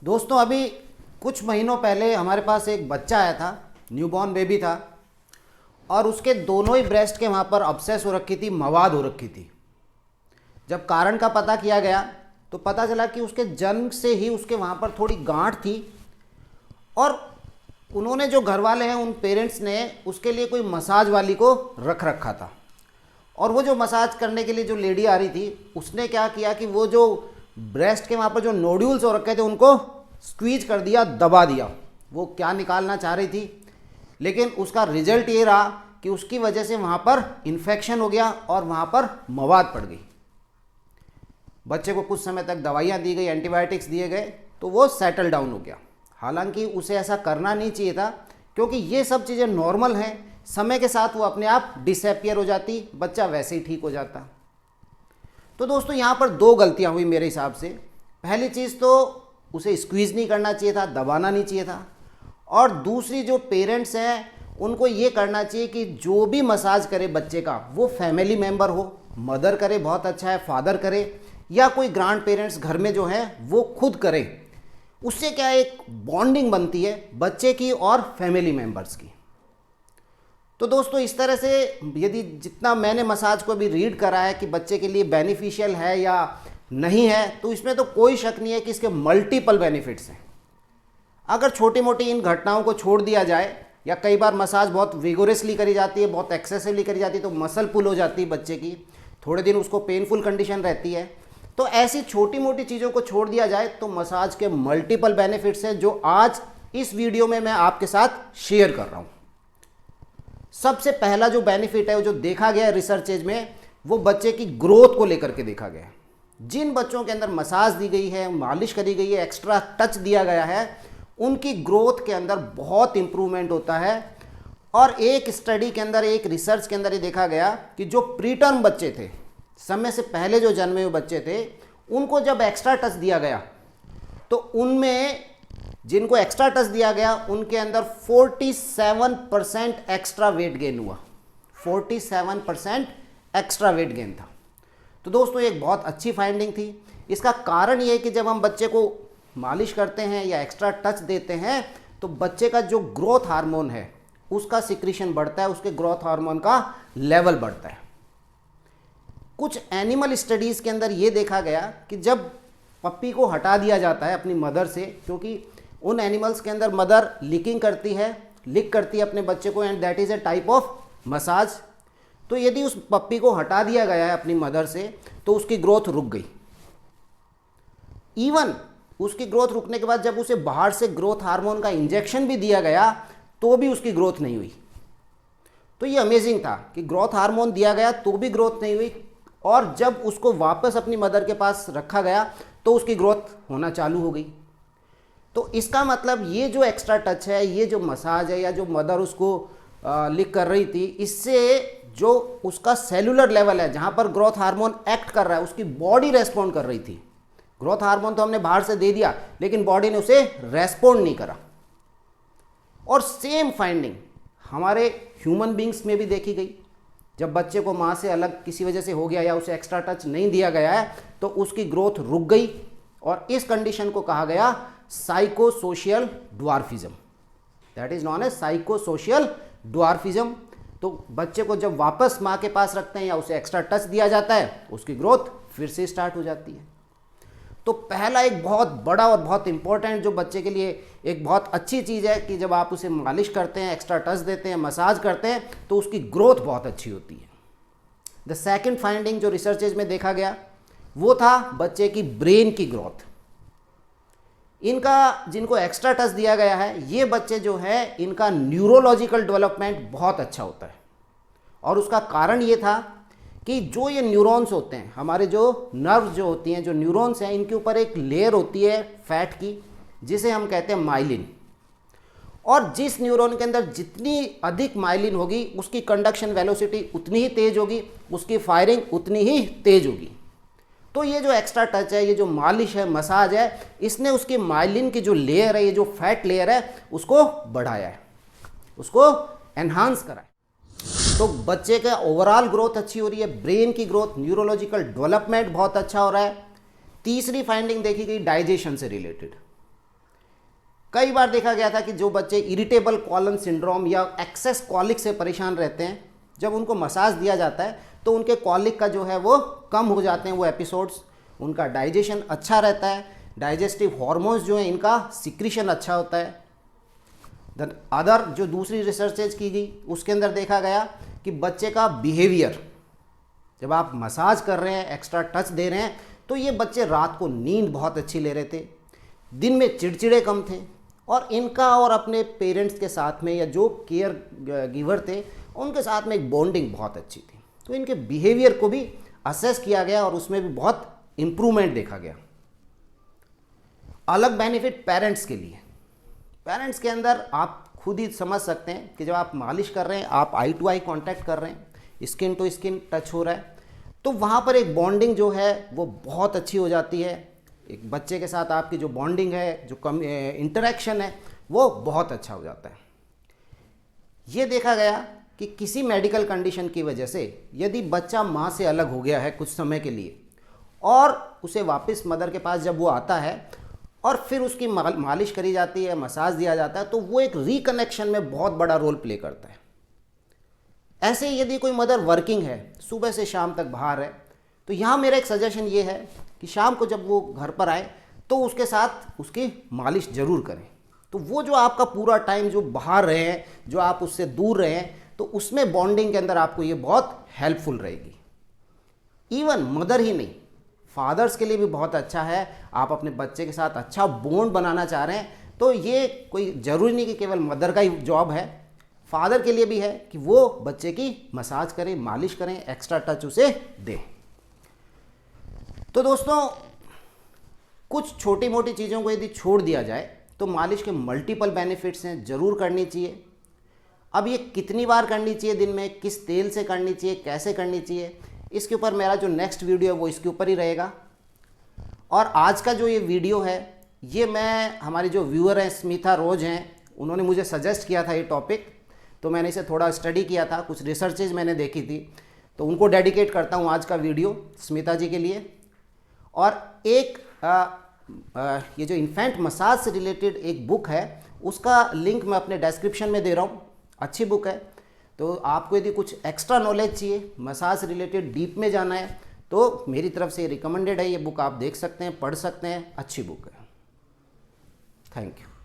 दोस्तों अभी कुछ महीनों पहले हमारे पास एक बच्चा आया था, न्यूबॉर्न बेबी था, और उसके दोनों ही ब्रेस्ट के वहाँ पर अब्सेस हो रखी थी, मवाद हो रखी थी। जब कारण का पता किया गया तो पता चला कि उसके जन्म से ही उसके वहाँ पर थोड़ी गांठ थी, और उन्होंने जो घर वाले हैं उन पेरेंट्स ने उसके लिए कोई मसाज वाली को रख रखा था। और वो जो मसाज करने के लिए जो लेडी आ रही थी उसने क्या किया कि वो जो ब्रेस्ट के वहाँ पर जो नोड्यूल्स हो रखे थे उनको स्क्वीज कर दिया, दबा दिया। वो क्या निकालना चाह रही थी, लेकिन उसका रिजल्ट ये रहा कि उसकी वजह से वहाँ पर इन्फेक्शन हो गया और वहाँ पर मवाद पड़ गई। बच्चे को कुछ समय तक दवाइयाँ दी गई, एंटीबायोटिक्स दिए गए, तो वो सेटल डाउन हो गया। हालांकि उसे ऐसा करना नहीं चाहिए था, क्योंकि ये सब चीज़ें नॉर्मल हैं। समय के साथ वो अपने आप डिसअपियर हो जाती, बच्चा वैसे ही ठीक हो जाता। तो दोस्तों यहाँ पर दो गलतियाँ हुई मेरे हिसाब से। पहली चीज़ तो उसे स्क्वीज़ नहीं करना चाहिए था, दबाना नहीं चाहिए था। और दूसरी, जो पेरेंट्स हैं उनको ये करना चाहिए कि जो भी मसाज करे बच्चे का वो फैमिली मेम्बर हो। मदर करे बहुत अच्छा है, फादर करे, या कोई ग्रैंड पेरेंट्स घर में जो है वो खुद करे। उससे क्या एक बॉन्डिंग बनती है बच्चे की और फैमिली मेम्बर्स की। तो दोस्तों इस तरह से यदि जितना मैंने मसाज को भी रीड करा है कि बच्चे के लिए बेनिफिशियल है या नहीं है, तो इसमें तो कोई शक नहीं है कि इसके मल्टीपल बेनिफिट्स हैं। अगर छोटी मोटी इन घटनाओं को छोड़ दिया जाए, या कई बार मसाज बहुत विगोरसली करी जाती है, बहुत एक्सेसिवली करी जाती है, तो मसल पुल हो जाती है बच्चे की, थोड़े दिन उसको पेनफुल कंडीशन रहती है। तो ऐसी छोटी मोटी चीज़ों को छोड़ दिया जाए तो मसाज के मल्टीपल बेनिफिट्स हैं, जो आज इस वीडियो में मैं आपके साथ शेयर कर रहा हूँ। सबसे पहला जो बेनिफिट है, वो जो देखा गया है रिसर्चेज में, वो बच्चे की ग्रोथ को लेकर के देखा गया है। जिन बच्चों के अंदर मसाज दी गई है, मालिश करी गई है, एक्स्ट्रा टच दिया गया है, उनकी ग्रोथ के अंदर बहुत इंप्रूवमेंट होता है। और एक स्टडी के अंदर, एक रिसर्च के अंदर ये देखा गया कि जो प्रीटर्म बच्चे थे, समय से पहले जो जन्मे हुए बच्चे थे, उनको जब एक्स्ट्रा टच दिया गया तो उनमें, जिनको एक्स्ट्रा टच दिया गया, उनके अंदर 47% एक्स्ट्रा वेट गेन हुआ। 47% एक्स्ट्रा वेट गेन था। तो दोस्तों एक बहुत अच्छी फाइंडिंग थी। इसका कारण ये है कि जब हम बच्चे को मालिश करते हैं या एक्स्ट्रा टच देते हैं तो बच्चे का जो ग्रोथ हार्मोन है उसका सिक्रीशन बढ़ता है, उसके ग्रोथ हार्मोन का लेवल बढ़ता है। कुछ एनिमल स्टडीज़ के अंदर ये देखा गया कि जब पप्पी को हटा दिया जाता है अपनी मदर से, क्योंकि उन एनिमल्स के अंदर मदर लिकिंग करती है, लिक करती है अपने बच्चे को, and that is a type of massage. तो यदि उस पप्पी को हटा दिया गया है अपनी मदर से तो उसकी ग्रोथ रुक गई। इवन उसकी ग्रोथ रुकने के बाद जब उसे बाहर से ग्रोथ हार्मोन का इंजेक्शन भी दिया गया तो भी उसकी ग्रोथ नहीं हुई। तो ये अमेजिंग था कि ग्रोथ हार्मोन दिया गया तो भी ग्रोथ नहीं हुई, और जब उसको वापस अपनी मदर के पास रखा गया तो उसकी ग्रोथ होना चालू हो गई। तो इसका मतलब ये जो एक्स्ट्रा टच है, ये जो मसाज है, या जो मदर उसको लिक कर रही थी, इससे जो उसका सेलुलर लेवल है, जहाँ पर ग्रोथ हार्मोन एक्ट कर रहा है, उसकी बॉडी रेस्पॉन्ड कर रही थी। ग्रोथ हार्मोन तो हमने बाहर से दे दिया, लेकिन बॉडी ने उसे रेस्पॉन्ड नहीं करा। और सेम फाइंडिंग हमारे ह्यूमन बींग्स में भी देखी गई। जब बच्चे को माँ से अलग किसी वजह से हो गया या उसे एक्स्ट्रा टच नहीं दिया गया है तो उसकी ग्रोथ रुक गई, और इस कंडीशन को कहा गया psychosocial dwarfism. That is known as psychosocial dwarfism. तो बच्चे को जब वापस माँ के पास रखते हैं या उसे एक्स्ट्रा टच दिया जाता है, उसकी ग्रोथ फिर से स्टार्ट हो जाती है। तो पहला एक बहुत बड़ा और बहुत इंपॉर्टेंट, जो बच्चे के लिए एक बहुत अच्छी चीज़ है, कि जब आप उसे मालिश करते हैं, एक्स्ट्रा टच देते हैं, मसाज करते हैं, तो उसकी ग्रोथ बहुत अच्छी होती है। द सेकंड फाइंडिंग जो रिसर्चेज में देखा गया वो था बच्चे की ब्रेन की ग्रोथ। इनका, जिनको एक्स्ट्रा टच दिया गया है, ये बच्चे जो है, इनका न्यूरोलॉजिकल डेवलपमेंट बहुत अच्छा होता है। और उसका कारण ये था कि जो ये न्यूरॉन्स होते हैं, हमारे जो नर्व्स जो होती हैं, जो न्यूरॉन्स हैं, इनके ऊपर एक लेयर होती है फैट की, जिसे हम कहते हैं माइलिन। और जिस न्यूरॉन के अंदर जितनी अधिक माइलिन होगी, उसकी कंडक्शन वेलोसिटी उतनी ही तेज होगी, उसकी फायरिंग उतनी ही तेज होगी। तो ये जो एक्स्ट्रा टच है, ये जो मालिश है, मसाज है, इसने उसकी माइलिन की जो लेयर है, ये जो फैट लेयर है, उसको बढ़ाया है, उसको एनहांस करा है। तो बच्चे का ओवरऑल ग्रोथ अच्छी हो रही है, ब्रेन की ग्रोथ, न्यूरोलॉजिकल डेवलपमेंट बहुत अच्छा हो रहा है। तीसरी फाइंडिंग देखी गई डाइजेशन से रिलेटेड। कई बार देखा गया था कि जो बच्चे इरिटेबल कॉलन सिंड्रोम या एक्सेस कॉलिक से परेशान रहते हैं, जब उनको मसाज दिया जाता है तो उनके कॉलिक का जो है वो कम हो जाते हैं वो एपिसोड्स, उनका डाइजेशन अच्छा रहता है, डाइजेस्टिव हार्मोन्स जो हैं इनका सिक्रीशन अच्छा होता है। देन अदर जो दूसरी रिसर्चेज की गई उसके अंदर देखा गया कि बच्चे का बिहेवियर, जब आप मसाज कर रहे हैं, एक्स्ट्रा टच दे रहे हैं, तो ये बच्चे रात को नींद बहुत अच्छी ले रहे थे, दिन में चिड़चिड़े कम थे, और इनका और अपने पेरेंट्स के साथ में या जो केयर गिवर थे उनके साथ में एक बॉन्डिंग बहुत अच्छी थी। तो इनके बिहेवियर को भी असेस किया गया और उसमें भी बहुत इम्प्रूवमेंट देखा गया। अलग बेनिफिट पेरेंट्स के लिए, पेरेंट्स के अंदर आप खुद ही समझ सकते हैं कि जब आप मालिश कर रहे हैं, आप आई टू आई कांटेक्ट कर रहे हैं, स्किन टू स्किन टच हो रहा है, तो वहाँ पर एक बॉन्डिंग जो है वो बहुत अच्छी हो जाती है। एक बच्चे के साथ आपकी जो बॉन्डिंग है, जो इंटरेक्शन है, वो बहुत अच्छा हो जाता है। ये देखा गया कि किसी मेडिकल कंडीशन की वजह से यदि बच्चा माँ से अलग हो गया है कुछ समय के लिए और उसे वापस मदर के पास जब वो आता है और फिर उसकी मालिश करी जाती है, मसाज दिया जाता है, तो वो एक रिकनेक्शन में बहुत बड़ा रोल प्ले करता है। ऐसे ही यदि कोई मदर वर्किंग है, सुबह से शाम तक बाहर है, तो यहाँ मेरा एक सजेशन ये है कि शाम को जब वो घर पर आए तो उसके साथ उसकी मालिश ज़रूर करें। तो वो जो आपका पूरा टाइम जो बाहर रहे हैं, जो आप उससे दूर रहे हैं, तो उसमें बॉन्डिंग के अंदर आपको ये बहुत हेल्पफुल रहेगी। इवन मदर ही नहीं, फादर्स के लिए भी बहुत अच्छा है। आप अपने बच्चे के साथ अच्छा बॉन्ड बनाना चाह रहे हैं तो ये कोई ज़रूरी नहीं कि केवल मदर का ही जॉब है, फादर के लिए भी है कि वो बच्चे की मसाज करें, मालिश करें, एक्स्ट्रा टच उसे दें। तो दोस्तों, कुछ छोटी मोटी चीज़ों को यदि छोड़ दिया जाए तो मालिश के मल्टीपल बेनिफिट्स हैं, ज़रूर करनी चाहिए। अब ये कितनी बार करनी चाहिए दिन में, किस तेल से करनी चाहिए, कैसे करनी चाहिए, इसके ऊपर मेरा जो नेक्स्ट वीडियो है वो इसके ऊपर ही रहेगा। और आज का जो ये वीडियो है ये मैं, हमारी जो व्यूअर हैं स्मिता रोज हैं, उन्होंने मुझे सजेस्ट किया था ये टॉपिक, तो मैंने इसे थोड़ा स्टडी किया था, कुछ रिसर्चेज मैंने देखी थी, तो उनको डेडिकेट करता हूँ आज का वीडियो स्मिता जी के लिए। और एक ये जो इन्फेंट मसाज से रिलेटेड एक बुक है उसका लिंक मैं अपने डिस्क्रिप्शन में दे रहा हूँ, अच्छी बुक है। तो आपको यदि कुछ एक्स्ट्रा नॉलेज चाहिए, मसाज रिलेटेड डीप में जाना है, तो मेरी तरफ से रिकमेंडेड है ये बुक, आप देख सकते हैं, पढ़ सकते हैं, अच्छी बुक है। Thank you.